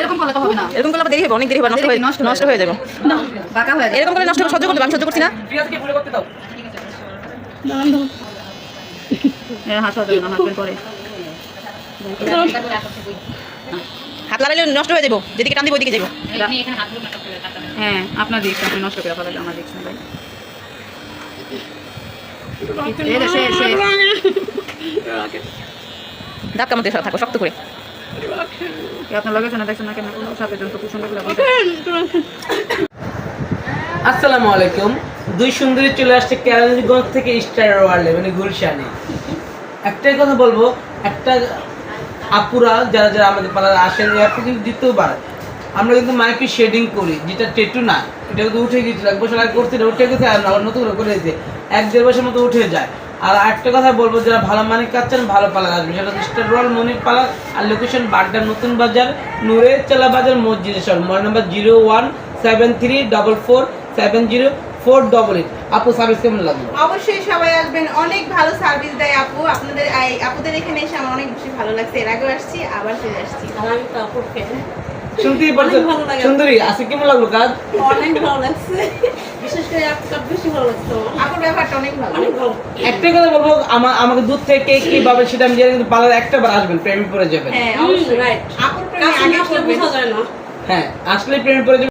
এরকম করলে তো হবে না, এরকম করলে দেরি হবে, অনেক দেরি হবে, নষ্ট হয়ে যাবে, বাঁকা হয়ে যাবে। এরকম করে নষ্ট সহ্য করতে, আমি সহ্য করছি না। হাত হবে না, হাসবেন পরে। হাত লাগাইলে নষ্ট হয়ে যাবো, যেদিকে টান দিব ওইদিকে যাবো। হ্যাঁ, আপনার রিক্স, আপনি নষ্ট করে ফেলালে আমার রিক্স না ভাই। দাঁত কামড়তে থাকো শক্ত করে। আপনার লগে শোনা দেখছেন না কেন? সাথে জন তো খুব সুন্দর করে। আসসালামু আলাইকুম। দুই সুন্দরী চলে আসছে কেরানীগঞ্জ থেকে স্টার ওয়ার্ল্ডে, মানে গুলশানে। একটাই কথা বলবো, একটা আপুরা যারা যারা আমাদের পাড়ায় আসেন, আপনি কিন্তু দ্বিতীয়বার আমরা কিন্তু মাইকে শেডিং করি, যেটা টেটু না, এটা কিন্তু উঠে গিয়েছিল, 1 বছর আগে করতে উঠে গেছে, আর নতুন করে দিয়েছে, 1-1.5 বছরের মতো উঠে যায়। আর একটা কথা বলবো, যারা ভালো মানিক কাচ্ছেন ভালো পালার আসবে, সেটা স্টার ওয়ার্ল্ড মনির পালার। আর লোকেশন বাড্ডা নতুন বাজার, নুরে চালা বাজার, মসজিদের সব। Mobile number 0173447048। আপু সার্ভিস কেমন লাগলো? অবশ্যই সবাই আসবেন, অনেক ভালো সার্ভিস দেয় আপু। আপুদের এখানে এসে আমার অনেক বেশি ভালো লাগছে। এর আগেও আসছি, আবার ফিরে আসছি। আমি তো আপুর ফ্যান। শুনতেই পারছেন সুন্দরী, আজকে কেমন লাগলো কাজ? অনেক ভালো লাগছে, বিশেষ করে আপুর বেশি ভালো লাগছে। আপুর ব্যাপারটা অনেক ভালো। একটাই কথা বলবো, আমাকে দূর থেকে কিভাবে সেটা আমি জানি, কিন্তু পার্লার একটা বার আসবেন, প্রেমে পড়ে যাবেন। হ্যাঁ অবশ্যই, রাইট। আপুর প্রেমে কাছে আগে আসলে পড়বেন। বোঝা যায় না। হ্যাঁ, আসলে প্রেমে পড়ে যাবেন।